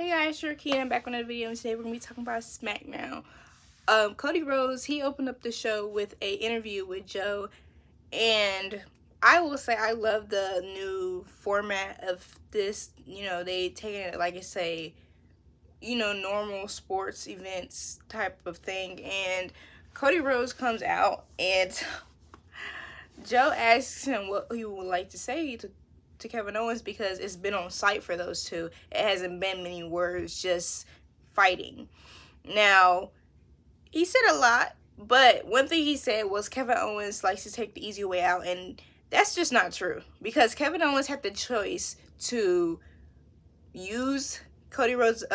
Hey guys, Shirky, I'm back on another video, and today we're going to be talking about Smackdown. Cody Rhodes, he opened up the show with a interview with Joe, and I will say I love the new format of this. You know, they taking it like it's a, normal sports events type of thing, and Cody Rhodes comes out, and Joe asks him what he would like to say to Kevin Owens because it's been on site for those two. It hasn't been many words, just fighting. Now, he said a lot, but one thing he said was Kevin Owens likes to take the easy way out, and that's just not true because Kevin Owens had the choice to use Cody Rhodes'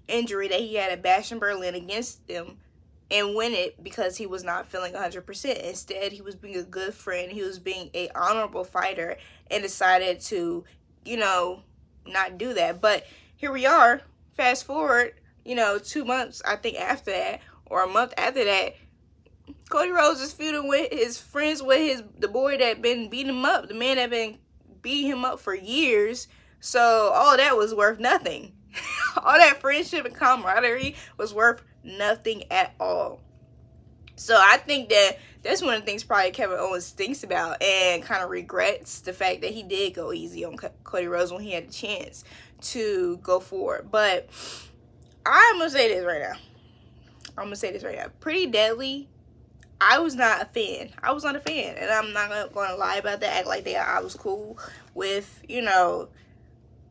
injury that he had at Bash in Berlin against them and win it because he was not feeling 100%. Instead, he was being a good friend. He was being a honorable fighter and decided to, not do that. But here we are, fast forward, 2 months, I think, after that, or a month after that, Cody Rhodes is feuding with his friends with the boy that been beating him up, the man that been beating him up for years. So all that was worth nothing. All that friendship and camaraderie was worth nothing at all. So I think that that's one of the things probably Kevin Owens thinks about and kind of regrets the fact that he did go easy on Cody Rhodes when he had the chance to go forward. But I'm going to say this right now. Pretty Deadly, I was not a fan. And I'm not going to lie about that, act like I was cool with,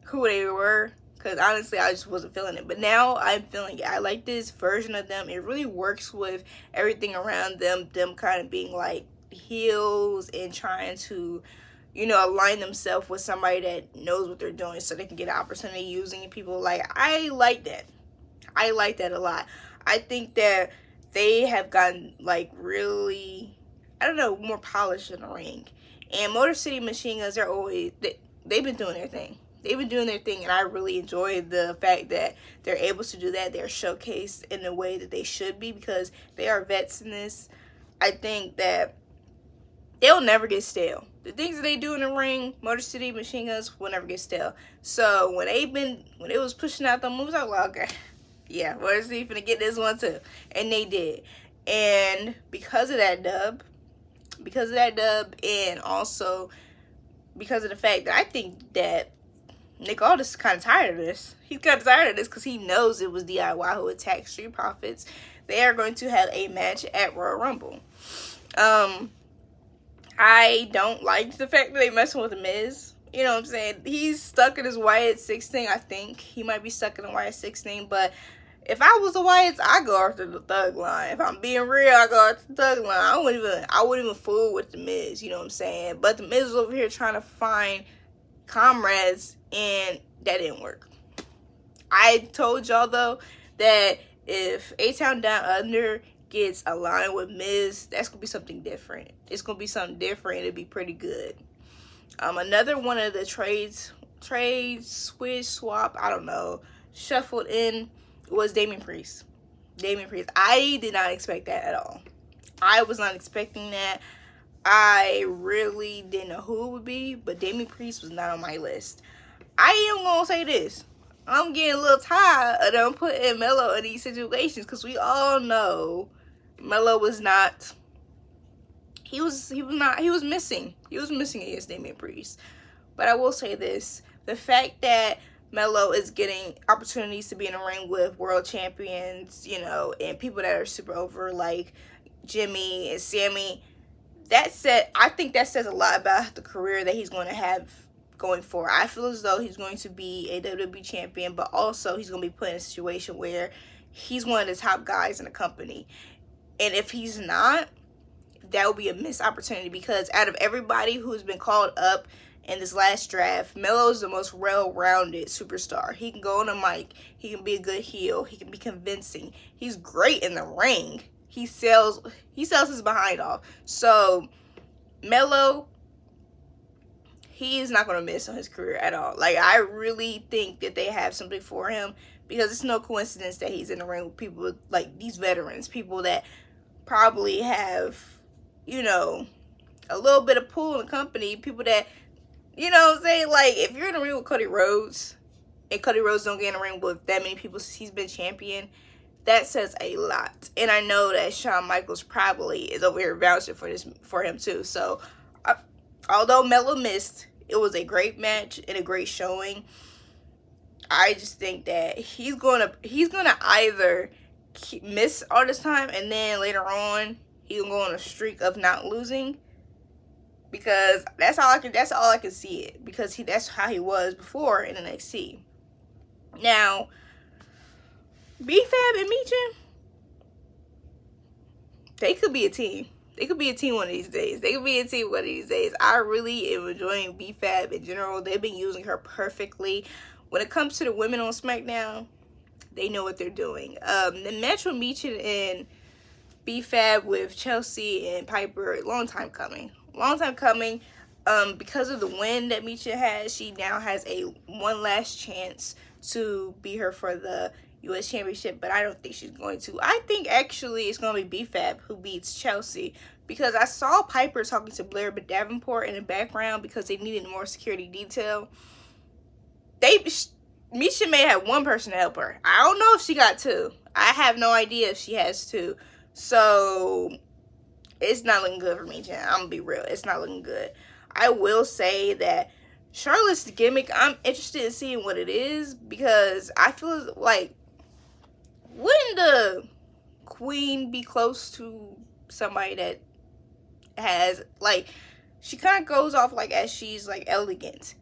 who they were. Because honestly, I just wasn't feeling it. But now I'm feeling it. I like this version of them. It really works with everything around them. Them kind of being like heels and trying to, align themselves with somebody that knows what they're doing so they can get an opportunity using people. Like, I like that. I like that a lot. I think that they have gotten, like, really, more polished in the ring. And Motor City Machine Guns, they've been doing their thing. And I really enjoy the fact that they're able to do that. They're showcased in the way that they should be because they are vets in this. I think that they'll never get stale. The things that they do in the ring, Motor City Machine Guns, will never get stale. So when it was pushing out the moves, I was like, okay, yeah, Motor City finna get this one too. And they did. And because of that dub, and also because of the fact that I think that Nick Aldis is kind of tired of this. He's kind of tired of this because he knows it was DIY who attacked Street Profits. They are going to have a match at Royal Rumble. I don't like the fact that they messing with The Miz. You know what I'm saying? He's stuck in his Wyatt 16, I think. He might be stuck in the Wyatt 16, but if I was the Wyatts, I'd go after the Thug line. If I'm being real, I'd go after the Thug line. I wouldn't even fool with The Miz, you know what I'm saying? But The Miz was over here trying to find comrades, and that didn't work. I told y'all though that if A-Town Down Under gets aligned with Miz, that's gonna be something different. It's gonna be something different. It'll be pretty good. Another one of the trade switch swap, I don't know, shuffled in was Damian Priest. I did not expect that at all. I was not expecting that. I really didn't know who it would be, but Damian Priest was not on my list. I am going to say this. I'm getting a little tired of them putting Melo in these situations because we all know Melo was not, he was missing. He was missing against Damian Priest. But I will say this. The fact that Melo is getting opportunities to be in a ring with world champions, and people that are super over like Jimmy and Sammy, I think that says a lot about the career that he's going to have going forward. I feel as though he's going to be a WWE champion, but also he's going to be put in a situation where he's one of the top guys in the company. And if he's not, that would be a missed opportunity because out of everybody who's been called up in this last draft, Melo is the most well-rounded superstar. He can go on the mic. He can be a good heel. He can be convincing. He's great in the ring. He sells his behind off. So, Melo, he is not going to miss on his career at all. Like, I really think that they have something for him because it's no coincidence that he's in the ring with people like these veterans, people that probably have, a little bit of pull in the company, people that, what I'm saying? Like, if you're in the ring with Cody Rhodes and Cody Rhodes don't get in the ring with that many people since he's been champion, that says a lot. And I know that Shawn Michaels probably is over here vouching for him too. So, although Melo missed, it was a great match and a great showing. I just think that he's gonna either miss all this time, and then later on he's gonna go on a streak of not losing, because that's all I can see it, because that's how he was before in NXT. Now, B-Fab and Meechin, they could be a team. They could be a team one of these days. I really am enjoying B-Fab in general. They've been using her perfectly. When it comes to the women on SmackDown, they know what they're doing. The match with Meechin and B-Fab with Chelsea and Piper, long time coming. Because of the win that Meechin has, she now has one last chance to beat her for the U.S. Championship, but I don't think she's going to. I think actually it's going to be B-Fab who beats Chelsea, because I saw Piper talking to Blair Davenport in the background because they needed more security detail. Meechin may have one person to help her. I don't know if she got two. I have no idea if she has two. So, it's not looking good for Meechin. I'm going to be real. It's not looking good. I will say that Charlotte's gimmick, I'm interested in seeing what it is, because I feel like, wouldn't the queen be close to somebody that has, like, she kind of goes off like as she's like elegant.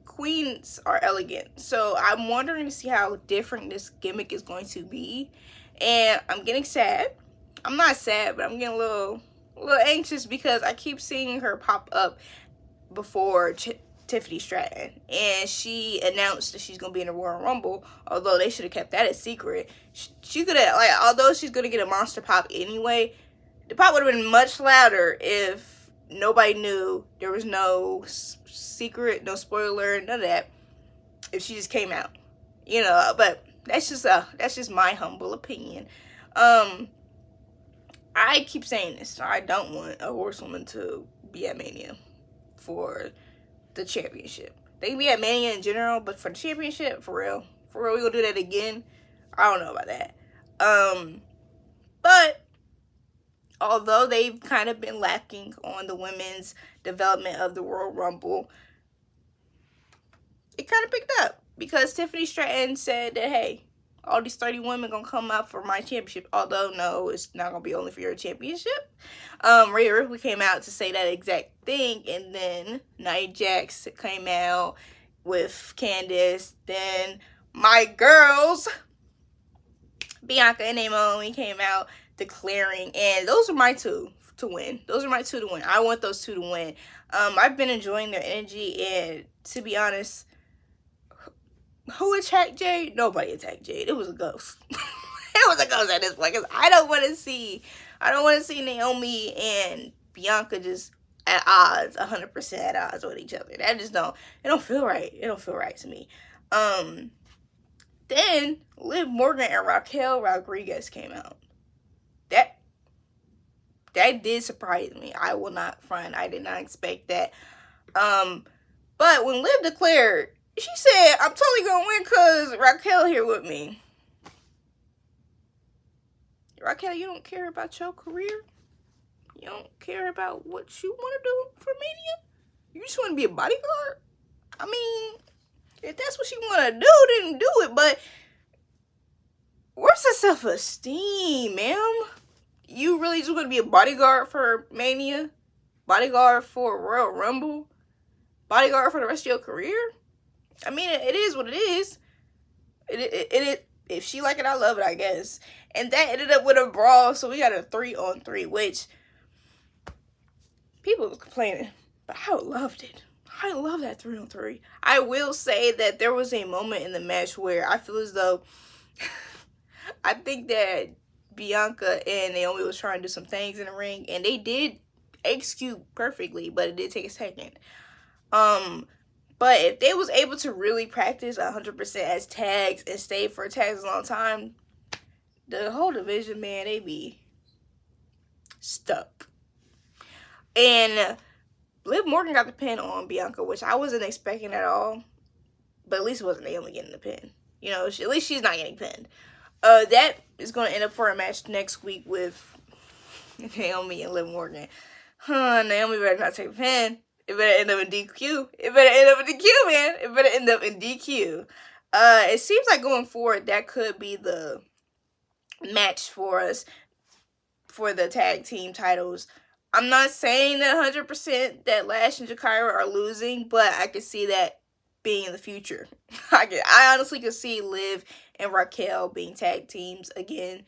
Queens are elegant, so I'm wondering to see how different this gimmick is going to be, and I'm getting sad. I'm not sad, but I'm getting a little anxious, because I keep seeing her pop up before Tiffany Stratton, and she announced that she's gonna be in the Royal Rumble. Although they should have kept that a secret. She could have, like, although she's gonna get a monster pop anyway, the pop would have been much louder if nobody knew. There was no secret, no spoiler, none of that, if she just came out, you know. But that's just my humble opinion. I keep saying this, I don't want a horsewoman to be at Mania for the championship. They can be at Mania in general, but for the championship, for real, we gonna do that again? I don't know about that. But although they've kind of been lacking on the women's development of the Royal Rumble, it kind of picked up, because Tiffany Stratton said that, hey, all these 30 women gonna come out for my championship. Although, no, it's not gonna be only for your championship. Rhea Ripley came out to say that exact thing, and then Nia Jax came out with Candice. Then my girls, Bianca and Naomi, came out declaring, and those are my two to win. I want those two to win. I've been enjoying their energy, and to be honest, who attacked Jade? Nobody attacked Jade. It was a ghost. It was a ghost at this point, because I don't want to see Naomi and Bianca just at odds, 100% at odds with each other. That just it don't feel right. It don't feel right to me. Then Liv Morgan and Raquel Rodriguez came out. That did surprise me. I will not front. I did not expect that. But when Liv declared, she said, I'm totally gonna win because Raquel here with me. Raquel, you don't care about your career? You don't care about what you want to do for Mania? You just want to be a bodyguard? I mean, if that's what you want to do, then do it. But where's the self-esteem, ma'am? You really just want to be a bodyguard for Mania? Bodyguard for Royal Rumble? Bodyguard for the rest of your career? I mean, it is what it is. It if she like it, I love it, I guess. And that ended up with a brawl, so we got a 3-on-3, which people was complaining, but I loved it. I love that 3-on-3. I will say that there was a moment in the match where I feel as though I think that Bianca and Naomi was trying to do some things in the ring, and they did execute perfectly, but it did take a second. But if they was able to really practice 100% as tags and stay for tags a long time, the whole division, man, they be stuck. And Liv Morgan got the pin on Bianca, which I wasn't expecting at all. But at least it wasn't Naomi getting the pin. You know, at least she's not getting pinned. That is going to end up for a match next week with Naomi and Liv Morgan. Naomi better not take a pin. It better end up in DQ. It better end up in DQ, man. It better end up in DQ. It seems like going forward, that could be the match for us for the tag team titles. I'm not saying that 100% that Lash and Jakira are losing, but I could see that being in the future. I honestly could see Liv and Raquel being tag teams again.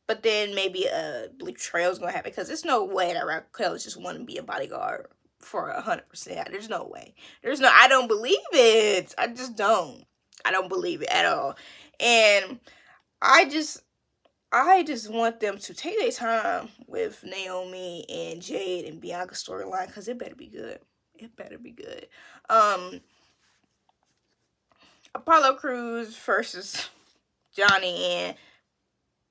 But then maybe a betrayal is going to happen, because there's no way that Raquel just want to be a bodyguard for 100%. There's no way. I don't believe it. I just don't. I don't believe it at all. And I just want them to take their time with Naomi and Jade and Bianca storyline, because it better be good. It better be good. Apollo Crews versus Johnny, and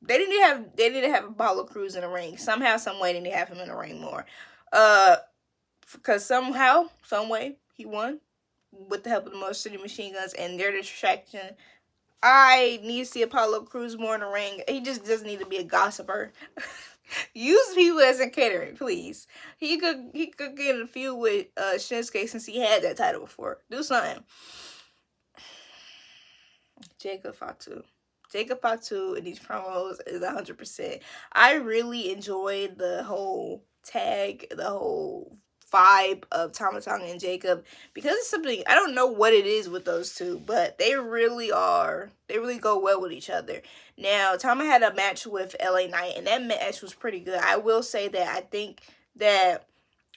they need to have Apollo Crews in the ring. Somehow, some way, they need to have him in the ring more. Because somehow, some way, he won with the help of the Motor City Machine Guns and their distraction. I need to see Apollo Crews more in the ring. He just doesn't need to be a gossiper. Use people as a catering, please. He could get in a feud with Shinsuke, since he had that title before. Do something. Jacob Fatu in these promos is 100%. I really enjoyed the whole tag, the whole vibe of Tama Tonga and Jacob, because it's something, I don't know what it is with those two, but they really go well with each other. Now, Tama had a match with LA Knight, and that match was pretty good. I will say that I think that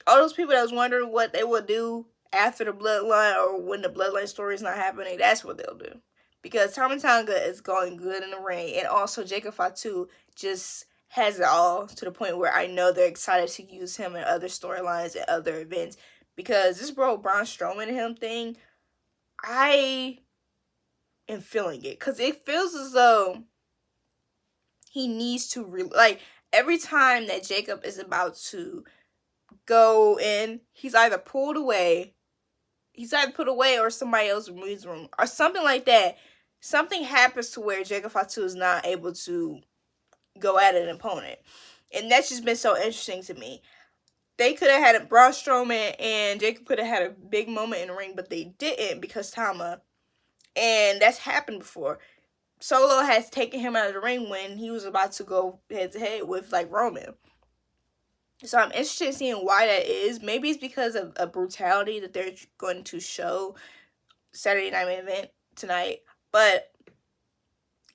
all those people that was wondering what they would do after the Bloodline, or when the Bloodline story is not happening, that's what they'll do. Because Tama Tonga is going good in the ring, and also Jacob Fatu just has it all, to the point where I know they're excited to use him in other storylines and other events. Because this Braun Strowman and him thing, I am feeling it. Because it feels as though he needs to, every time that Jacob is about to go in, he's either pulled away, or somebody else removes him, or something like that. Something happens to where Jacob Fatu is not able to go at an opponent. And that's just been so interesting to me. They could have had Braun Strowman and Jacob could have had a big moment in the ring, but they didn't, because Tama. And that's happened before. Solo has taken him out of the ring when he was about to go head-to-head with, Roman. So I'm interested in seeing why that is. Maybe it's because of a brutality that they're going to show Saturday Night Main Event tonight. But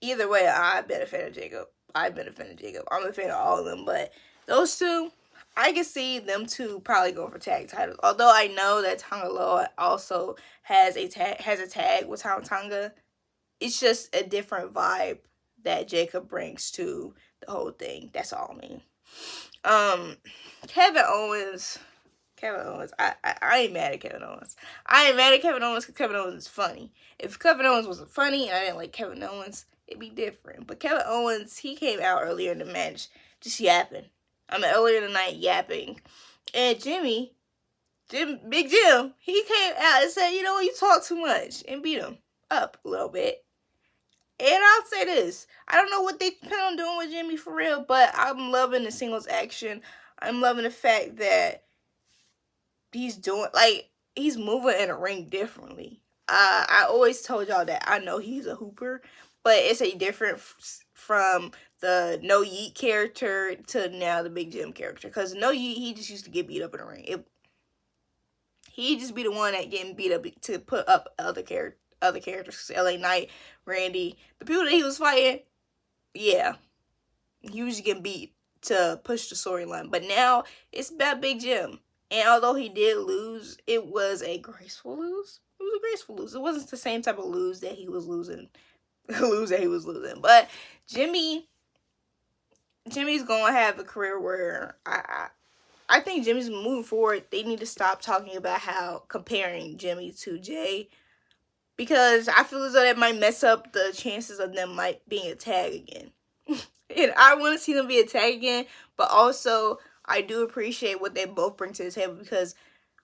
either way, I've been a fan of Jacob. I'm a fan of all of them. But those two, I can see them two probably going for tag titles. Although I know that Tonga Loa also has a tag with Tama Tonga. It's just a different vibe that Jacob brings to the whole thing. That's all I mean. Kevin Owens, I ain't mad at Kevin Owens. I ain't mad at Kevin Owens because Kevin Owens is funny. If Kevin Owens wasn't funny and I didn't like Kevin Owens, it'd be different. But Kevin Owens, he came out earlier in the match just yapping. Earlier in the night yapping. And Big Jim, he came out and said, you know, you talk too much, and beat him up a little bit. And I'll say this, I don't know what they plan on doing with Jimmy for real, but I'm loving the singles action. I'm loving the fact that he's moving in a ring differently. I always told y'all that I know he's a hooper, but it's a different from the No Yeet character to now the Big Jim character. Because No Yeet, he just used to get beat up in the ring. He just be the one that getting beat up to put up other characters. LA Knight, Randy, the people that he was fighting, yeah, he was getting beat to push the storyline. But now it's about Big Jim. And although he did lose, it was a graceful lose. It wasn't the same type of lose that he was losing. But Jimmy's gonna have a career where I think Jimmy's moving forward. They need to stop talking about how comparing Jimmy to Jay, because I feel as though that might mess up the chances of them being a tag again. And I want to see them be a tag again, but also I do appreciate what they both bring to the table, because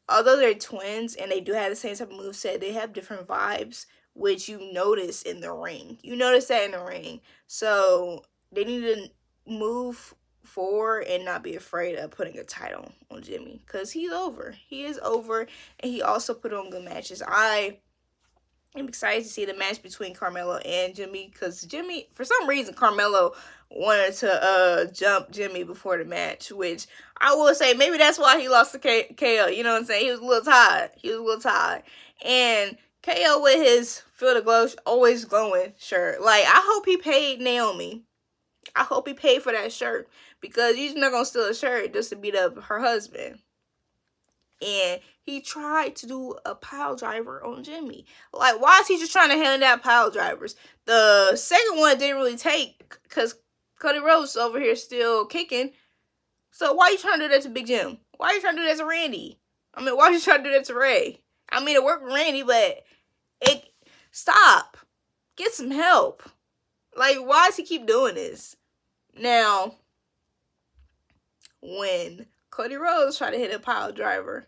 although they're twins and they do have the same type of moveset, they have different vibes, which you notice in the ring. You notice that in the ring. So they need to move forward and not be afraid of putting a title on Jimmy, because he's over. He is over, and he also put on good matches. I am excited to see the match between Carmelo and Jimmy, because Jimmy, for some reason, Carmelo wanted to jump Jimmy before the match, which I will say maybe that's why he lost to KO. You know what I'm saying? He was a little tired. And KO with his Feel the Glow, always glowing shirt. Like, I hope he paid Naomi. I hope he paid for that shirt, because you're not going to steal a shirt just to beat up her husband. And he tried to do a pile driver on Jimmy. Like, why is he just trying to hand out pile drivers? The second one didn't really take, because Cody Rhodes over here still kicking. So why are you trying to do that to Big Jim? Why are you trying to do that to Randy? I mean, why are you trying to do that to Ray? I mean, it worked with Randy, but stop. Get some help. Like, why does he keep doing this? Now, when Cody Rhodes tried to hit a pile driver,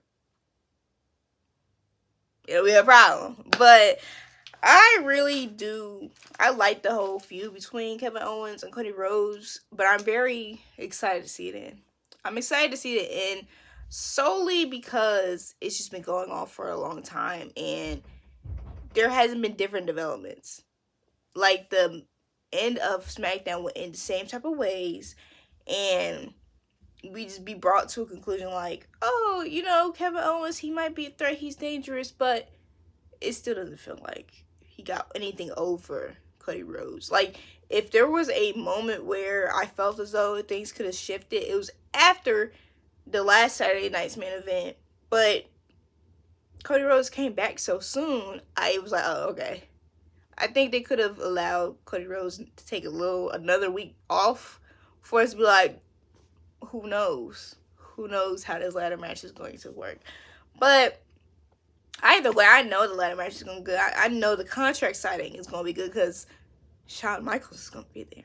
it'll be a problem. But I like the whole feud between Kevin Owens and Cody Rhodes, but I'm very excited to see it end. I'm excited to see it end solely because it's just been going on for a long time, and there hasn't been different developments. Like, the end of SmackDown would end the same type of ways, and we just be brought to a conclusion like, oh, you know, Kevin Owens, he might be a threat, he's dangerous, but it still doesn't feel like he got anything over Cody Rhodes. Like, if there was a moment where I felt as though things could have shifted, it was after the last Saturday night's main event. But Cody Rhodes came back so soon, I was like, oh, okay. I think they could have allowed Cody Rhodes to take another week off for us to be like, who knows? Who knows how this ladder match is going to work? But either way, I know the ladder match is going to be good. I know the contract signing is going to be good because Shawn Michaels is going to be there.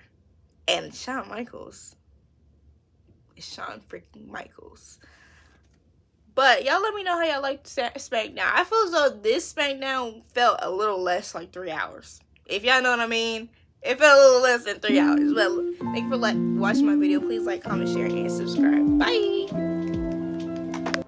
And Shawn Michaels is Shawn freaking Michaels. But y'all let me know how y'all like SmackDown. I feel as though this SmackDown felt a little less like 3 hours. If y'all know what I mean. It felt a little less than 3 hours. But thank you for watching my video. Please like, comment, share, and subscribe. Bye!